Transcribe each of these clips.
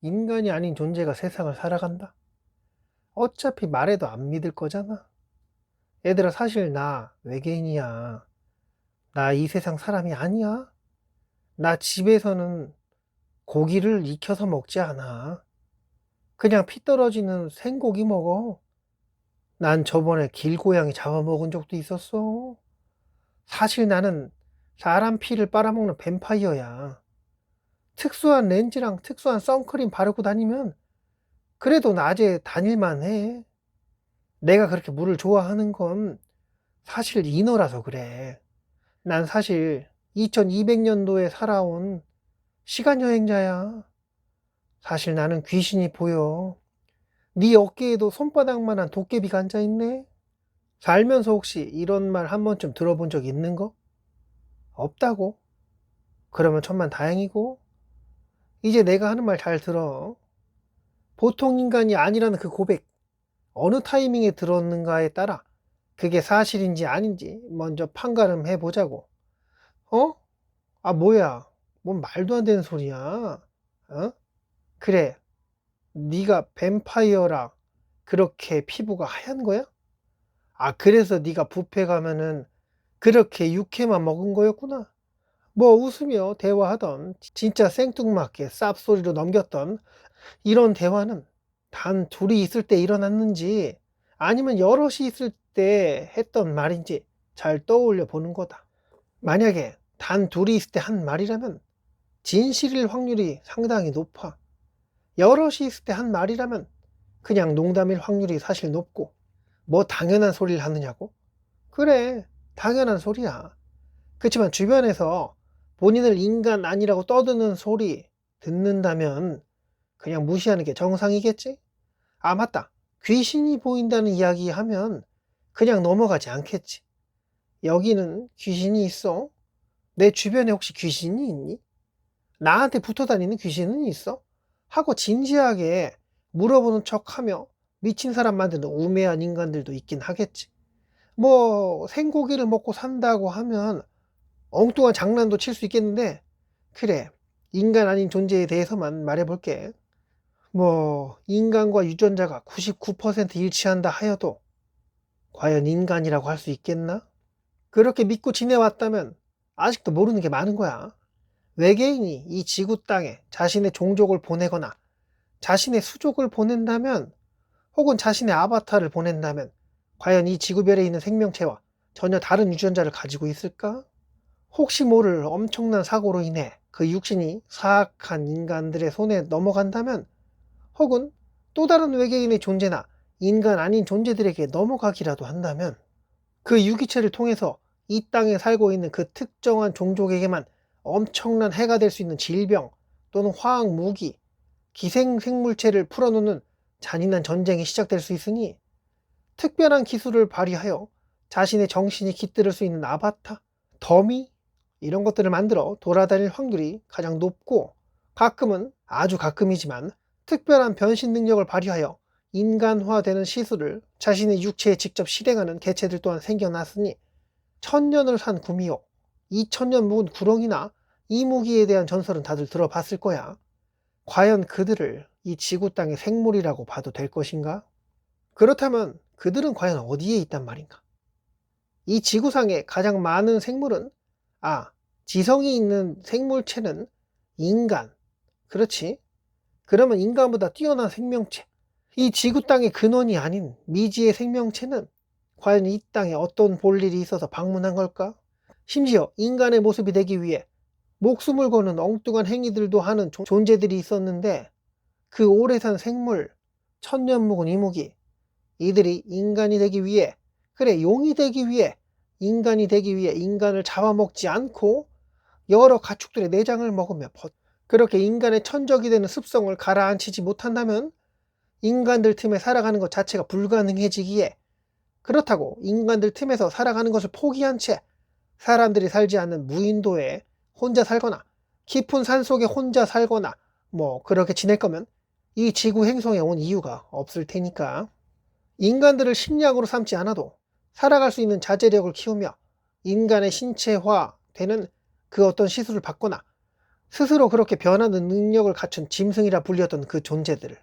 인간이 아닌 존재가 세상을 살아간다? 어차피 말해도 안 믿을 거잖아. 얘들아, 사실 나 외계인이야. 나 이 세상 사람이 아니야. 나 집에서는 고기를 익혀서 먹지 않아. 그냥 피 떨어지는 생고기 먹어. 난 저번에 길고양이 잡아먹은 적도 있었어. 사실 나는 사람 피를 빨아먹는 뱀파이어야. 특수한 렌즈랑 특수한 선크림 바르고 다니면 그래도 낮에 다닐만 해. 내가 그렇게 물을 좋아하는 건 사실 인어라서 그래. 난 사실 2200년도에 살아온 시간여행자야. 사실 나는 귀신이 보여. 네 어깨에도 손바닥만한 도깨비가 앉아있네. 살면서 혹시 이런 말 한 번쯤 들어본 적 있는 거? 없다고? 그러면 천만 다행이고. 이제 내가 하는 말 잘 들어. 보통 인간이 아니라는 그 고백, 어느 타이밍에 들었는가에 따라 그게 사실인지 아닌지 먼저 판가름 해보자고. 어? 아, 뭐야. 뭔 말도 안 되는 소리야. 어? 그래. 네가 뱀파이어라. 그렇게 피부가 하얀 거야? 아, 그래서 네가 뷔페 가면은 그렇게 육회만 먹은 거였구나. 뭐 웃으며 대화하던 진짜 생뚱맞게 쌉소리로 넘겼던 이런 대화는 단 둘이 있을 때 일어났는지 아니면 여럿이 있을 때 했던 말인지 잘 떠올려 보는 거다. 만약에 단 둘이 있을 때 한 말이라면 진실일 확률이 상당히 높아. 여럿이 있을 때 한 말이라면 그냥 농담일 확률이 사실 높고, 뭐 당연한 소리를 하느냐고? 그래, 당연한 소리야. 그렇지만 주변에서 본인을 인간 아니라고 떠드는 소리 듣는다면 그냥 무시하는 게 정상이겠지? 아, 맞다. 귀신이 보인다는 이야기 하면 그냥 넘어가지 않겠지. 여기는 귀신이 있어? 내 주변에 혹시 귀신이 있니? 나한테 붙어 다니는 귀신은 있어? 하고 진지하게 물어보는 척 하며 미친 사람 만드는 우매한 인간들도 있긴 하겠지. 뭐, 생고기를 먹고 산다고 하면 엉뚱한 장난도 칠 수 있겠는데, 그래. 인간 아닌 존재에 대해서만 말해볼게. 뭐, 인간과 유전자가 99% 일치한다 하여도, 과연 인간이라고 할 수 있겠나? 그렇게 믿고 지내왔다면, 아직도 모르는 게 많은 거야. 외계인이 이 지구 땅에 자신의 종족을 보내거나 자신의 수족을 보낸다면 혹은 자신의 아바타를 보낸다면 과연 이 지구별에 있는 생명체와 전혀 다른 유전자를 가지고 있을까? 혹시 모를 엄청난 사고로 인해 그 육신이 사악한 인간들의 손에 넘어간다면 혹은 또 다른 외계인의 존재나 인간 아닌 존재들에게 넘어가기라도 한다면 그 유기체를 통해서 이 땅에 살고 있는 그 특정한 종족에게만 엄청난 해가 될 수 있는 질병 또는 화학 무기, 기생생물체를 풀어놓는 잔인한 전쟁이 시작될 수 있으니 특별한 기술을 발휘하여 자신의 정신이 깃들을 수 있는 아바타, 더미 이런 것들을 만들어 돌아다닐 확률이 가장 높고 가끔은 아주 가끔이지만 특별한 변신 능력을 발휘하여 인간화되는 시술을 자신의 육체에 직접 실행하는 개체들 또한 생겨났으니 천년을 산 구미호, 2000년 묵은 구렁이나 이무기에 대한 전설은 다들 들어봤을 거야. 과연 그들을 이 지구 땅의 생물이라고 봐도 될 것인가? 그렇다면 그들은 과연 어디에 있단 말인가? 이 지구상에 가장 많은 생물은 지성이 있는 생물체는 인간. 그렇지? 그러면 인간보다 뛰어난 생명체. 이 지구 땅의 근원이 아닌 미지의 생명체는 과연 이 땅에 어떤 볼일이 있어서 방문한 걸까? 심지어 인간의 모습이 되기 위해 목숨을 거는 엉뚱한 행위들도 하는 존재들이 있었는데 그 오래 산 생물, 천년 묵은 이무기, 이들이 인간이 되기 위해, 그래, 용이 되기 위해, 인간이 되기 위해 인간을 잡아먹지 않고 여러 가축들의 내장을 먹으며 그렇게 인간의 천적이 되는 습성을 가라앉히지 못한다면 인간들 틈에 살아가는 것 자체가 불가능해지기에, 그렇다고 인간들 틈에서 살아가는 것을 포기한 채 사람들이 살지 않는 무인도에 혼자 살거나 깊은 산속에 혼자 살거나 뭐 그렇게 지낼 거면 이 지구 행성에 온 이유가 없을 테니까 인간들을 식량으로 삼지 않아도 살아갈 수 있는 자제력을 키우며 인간의 신체화 되는 그 어떤 시술을 받거나 스스로 그렇게 변하는 능력을 갖춘 짐승이라 불렸던 그 존재들.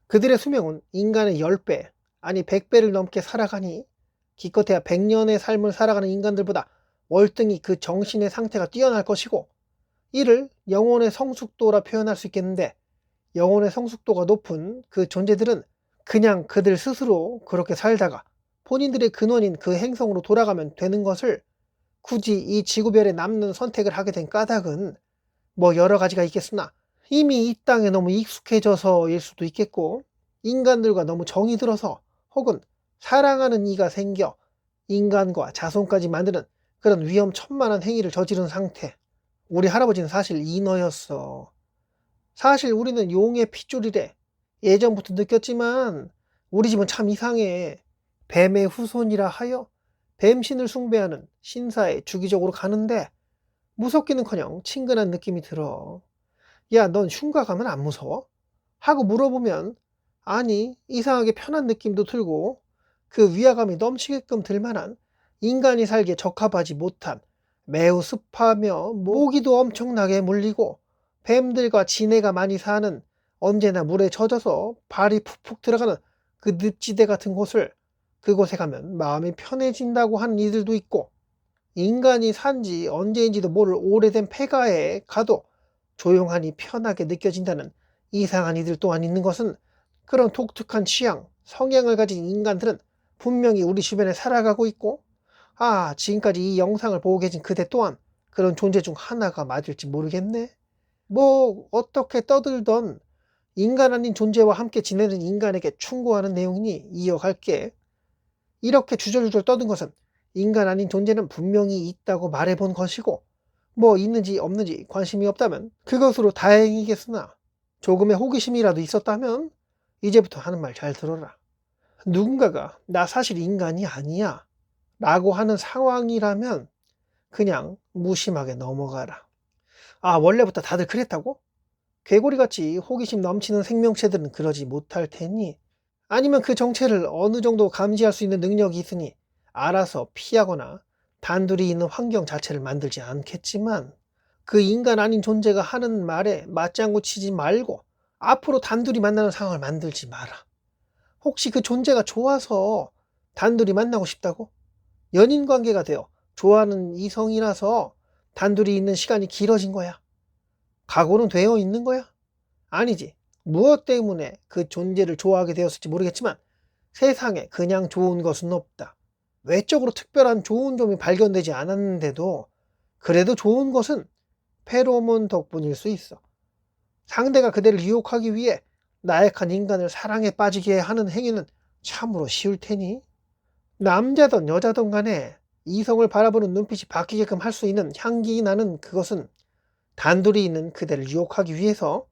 그들의 수명은 인간의 10배, 아니 100배를 넘게 살아가니 기껏해야 100년의 삶을 살아가는 인간들보다 월등히 그 정신의 상태가 뛰어날 것이고, 이를 영혼의 성숙도라 표현할 수 있겠는데, 영혼의 성숙도가 높은 그 존재들은 그냥 그들 스스로 그렇게 살다가 본인들의 근원인 그 행성으로 돌아가면 되는 것을, 굳이 이 지구별에 남는 선택을 하게 된 까닭은 뭐 여러 가지가 있겠으나, 이미 이 땅에 너무 익숙해져서일 수도 있겠고, 인간들과 너무 정이 들어서, 혹은 사랑하는 이가 생겨 인간과 자손까지 만드는 그런 위험천만한 행위를 저지른 상태. 우리 할아버지는 사실 인어였어. 사실 우리는 용의 핏줄이래. 예전부터 느꼈지만 우리 집은 참 이상해. 뱀의 후손이라 하여 뱀신을 숭배하는 신사에 주기적으로 가는데 무섭기는커녕 친근한 느낌이 들어. 야, 넌 흉가 가면 안 무서워? 하고 물어보면 아니, 이상하게 편한 느낌도 들고 그 위화감이 넘치게끔 들만한, 인간이 살기에 적합하지 못한 매우 습하며 모기도 엄청나게 물리고 뱀들과 지네가 많이 사는, 언제나 물에 젖어서 발이 푹푹 들어가는 그 늪지대 같은 곳을, 그곳에 가면 마음이 편해진다고 하는 이들도 있고, 인간이 산지 언제인지도 모를 오래된 폐가에 가도 조용하니 편하게 느껴진다는 이상한 이들 또한 있는 것은, 그런 독특한 취향, 성향을 가진 인간들은 분명히 우리 주변에 살아가고 있고, 지금까지 이 영상을 보고 계신 그대 또한 그런 존재 중 하나가 맞을지 모르겠네. 뭐 어떻게 떠들던 인간 아닌 존재와 함께 지내는 인간에게 충고하는 내용이니 이어갈게. 이렇게 주절주절 떠든 것은 인간 아닌 존재는 분명히 있다고 말해본 것이고, 뭐 있는지 없는지 관심이 없다면 그것으로 다행이겠으나, 조금의 호기심이라도 있었다면 이제부터 하는 말 잘 들어라. 누군가가 나 사실 인간이 아니야 라고 하는 상황이라면 그냥 무심하게 넘어가라. 원래부터 다들 그랬다고? 개구리같이 호기심 넘치는 생명체들은 그러지 못할 테니, 아니면 그 정체를 어느 정도 감지할 수 있는 능력이 있으니 알아서 피하거나 단둘이 있는 환경 자체를 만들지 않겠지만, 그 인간 아닌 존재가 하는 말에 맞장구 치지 말고 앞으로 단둘이 만나는 상황을 만들지 마라. 혹시 그 존재가 좋아서 단둘이 만나고 싶다고? 연인 관계가 되어 좋아하는 이성이라서 단둘이 있는 시간이 길어진 거야? 각오는 되어 있는 거야? 아니지. 무엇 때문에 그 존재를 좋아하게 되었을지 모르겠지만 세상에 그냥 좋은 것은 없다. 외적으로 특별한 좋은 점이 발견되지 않았는데도 그래도 좋은 것은 페로몬 덕분일 수 있어. 상대가 그대를 유혹하기 위해 나약한 인간을 사랑에 빠지게 하는 행위는 참으로 쉬울 테니, 남자든 여자든 간에 이성을 바라보는 눈빛이 바뀌게끔 할 수 있는 향기 나는 그것은, 단둘이 있는 그대를 유혹하기 위해서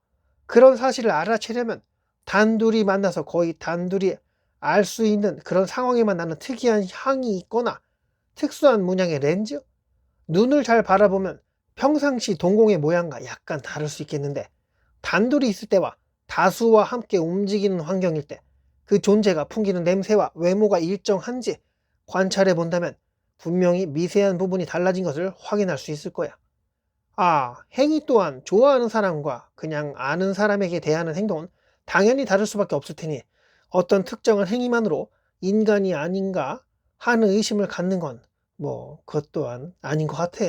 그런 사실을 알아채려면 단둘이 만나서 거의 단둘이 알 수 있는 그런 상황에만 나는 특이한 향이 있거나 특수한 문양의 렌즈? 눈을 잘 바라보면 평상시 동공의 모양과 약간 다를 수 있겠는데, 단둘이 있을 때와 다수와 함께 움직이는 환경일 때 그 존재가 풍기는 냄새와 외모가 일정한지 관찰해 본다면 분명히 미세한 부분이 달라진 것을 확인할 수 있을 거야. 행위 또한 좋아하는 사람과 그냥 아는 사람에게 대하는 행동은 당연히 다를 수밖에 없을 테니, 어떤 특정한 행위만으로 인간이 아닌가 하는 의심을 갖는 건 그것 또한 아닌 것 같아.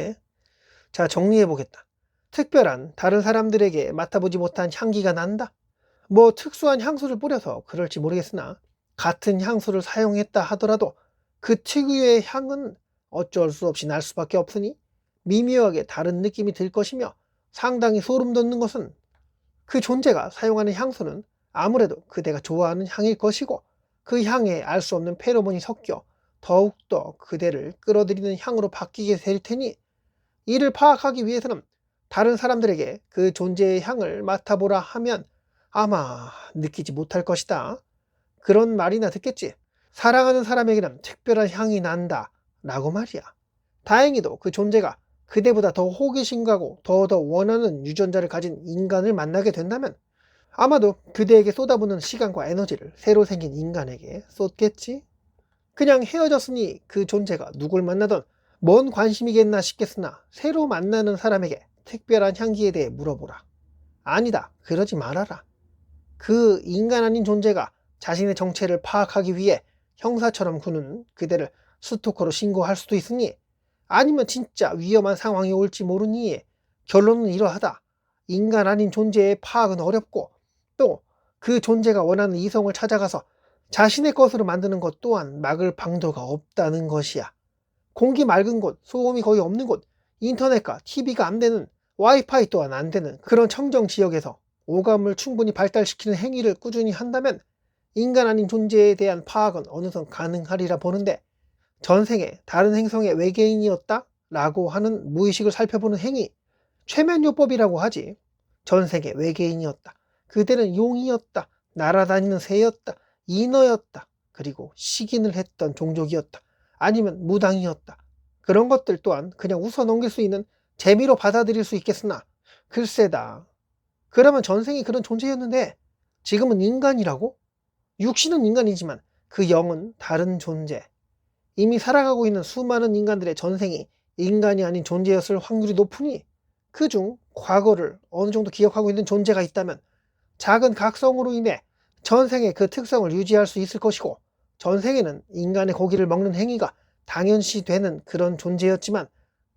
자, 정리해 보겠다. 특별한 다른 사람들에게 맡아보지 못한 향기가 난다? 특수한 향수를 뿌려서 그럴지 모르겠으나, 같은 향수를 사용했다 하더라도 그 특유의 향은 어쩔 수 없이 날 수밖에 없으니 미묘하게 다른 느낌이 들 것이며, 상당히 소름 돋는 것은 그 존재가 사용하는 향수는 아무래도 그대가 좋아하는 향일 것이고, 그 향에 알 수 없는 페로몬이 섞여 더욱더 그대를 끌어들이는 향으로 바뀌게 될 테니, 이를 파악하기 위해서는 다른 사람들에게 그 존재의 향을 맡아보라 하면 아마 느끼지 못할 것이다. 그런 말이나 듣겠지. 사랑하는 사람에게는 특별한 향이 난다 라고 말이야. 다행히도 그 존재가 그대보다 더 호기심 가고 더 원하는 유전자를 가진 인간을 만나게 된다면 아마도 그대에게 쏟아부는 시간과 에너지를 새로 생긴 인간에게 쏟겠지. 그냥 헤어졌으니 그 존재가 누굴 만나던 뭔 관심이겠나 싶겠으나, 새로 만나는 사람에게 특별한 향기에 대해 물어보라. 아니다, 그러지 말아라. 그 인간 아닌 존재가 자신의 정체를 파악하기 위해 형사처럼 구는 그대를 스토커로 신고할 수도 있으니, 아니면 진짜 위험한 상황이 올지 모르니, 결론은 이러하다. 인간 아닌 존재의 파악은 어렵고, 또 그 존재가 원하는 이성을 찾아가서 자신의 것으로 만드는 것 또한 막을 방도가 없다는 것이야. 공기 맑은 곳, 소음이 거의 없는 곳, 인터넷과 TV가 안 되는, 와이파이 또한 안 되는 그런 청정 지역에서 오감을 충분히 발달시키는 행위를 꾸준히 한다면 인간 아닌 존재에 대한 파악은 어느 선 가능하리라 보는데, 전생에 다른 행성의 외계인이었다? 라고 하는 무의식을 살펴보는 행위, 최면요법이라고 하지. 전생에 외계인이었다. 그대는 용이었다. 날아다니는 새였다. 인어였다. 그리고 식인을 했던 종족이었다. 아니면 무당이었다. 그런 것들 또한 그냥 웃어 넘길 수 있는 재미로 받아들일 수 있겠으나, 글쎄다. 그러면 전생이 그런 존재였는데 지금은 인간이라고? 육신은 인간이지만 그 영은 다른 존재. 이미 살아가고 있는 수많은 인간들의 전생이 인간이 아닌 존재였을 확률이 높으니, 그중 과거를 어느 정도 기억하고 있는 존재가 있다면 작은 각성으로 인해 전생의 그 특성을 유지할 수 있을 것이고, 전생에는 인간의 고기를 먹는 행위가 당연시 되는 그런 존재였지만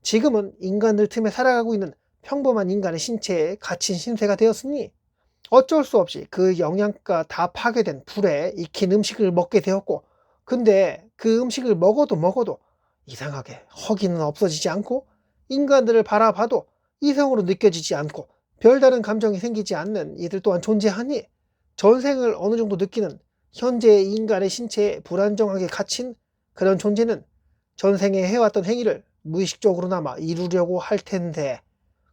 지금은 인간들 틈에 살아가고 있는 평범한 인간의 신체에 갇힌 신세가 되었으니 어쩔 수 없이 그 영양가 다 파괴된 불에 익힌 음식을 먹게 되었고, 근데 그 음식을 먹어도 이상하게 허기는 없어지지 않고, 인간들을 바라봐도 이성으로 느껴지지 않고, 별다른 감정이 생기지 않는 이들 또한 존재하니, 전생을 어느 정도 느끼는 현재의 인간의 신체에 불안정하게 갇힌 그런 존재는 전생에 해왔던 행위를 무의식적으로나마 이루려고 할 텐데,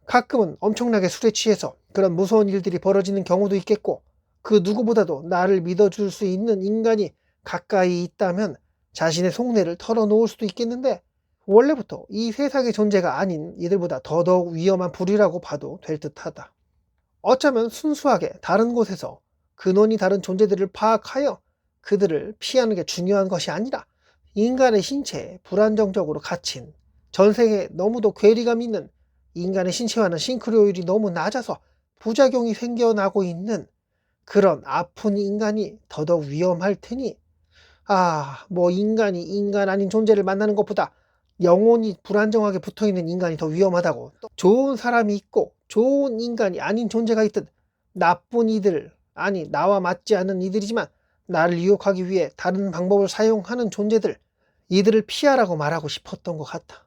가끔은 엄청나게 술에 취해서 그런 무서운 일들이 벌어지는 경우도 있겠고, 그 누구보다도 나를 믿어줄 수 있는 인간이 가까이 있다면 자신의 속내를 털어놓을 수도 있겠는데, 원래부터 이 세상의 존재가 아닌 이들보다 더더욱 위험한 불이라고 봐도 될 듯하다. 어쩌면 순수하게 다른 곳에서 근원이 다른 존재들을 파악하여 그들을 피하는 게 중요한 것이 아니라, 인간의 신체에 불안정적으로 갇힌, 전생에 너무도 괴리감 있는 인간의 신체와는 싱크로율이 너무 낮아서 부작용이 생겨나고 있는 그런 아픈 인간이 더더욱 위험할 테니, 뭐 인간이 인간 아닌 존재를 만나는 것보다 영혼이 불안정하게 붙어있는 인간이 더 위험하다고, 또 좋은 사람이 있고 좋은 인간이 아닌 존재가 있듯 나쁜 이들, 아니 나와 맞지 않는 이들이지만 나를 유혹하기 위해 다른 방법을 사용하는 존재들, 이들을 피하라고 말하고 싶었던 것 같아.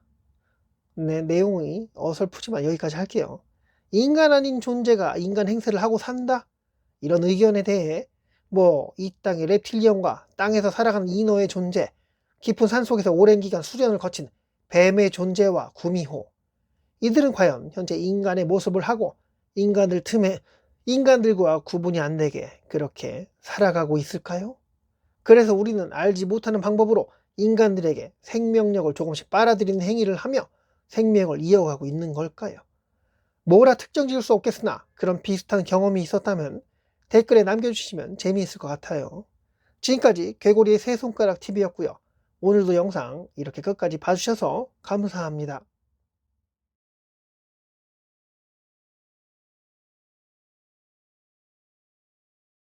네, 내용이 어설프지만 여기까지 할게요. 인간 아닌 존재가 인간 행세를 하고 산다? 이런 의견에 대해 이 땅의 reptilian과 땅에서 살아가는 인어의 존재, 깊은 산속에서 오랜 기간 수련을 거친 뱀의 존재와 구미호, 이들은 과연 현재 인간의 모습을 하고 인간들 틈에 인간들과 구분이 안 되게 그렇게 살아가고 있을까요? 그래서 우리는 알지 못하는 방법으로 인간들에게 생명력을 조금씩 빨아들이는 행위를 하며 생명을 이어가고 있는 걸까요? 뭐라 특정 지을 수 없겠으나 그런 비슷한 경험이 있었다면 댓글에 남겨주시면 재미있을 것 같아요. 지금까지 개구리의 세 손가락 TV였고요. 오늘도 영상 이렇게 끝까지 봐주셔서 감사합니다.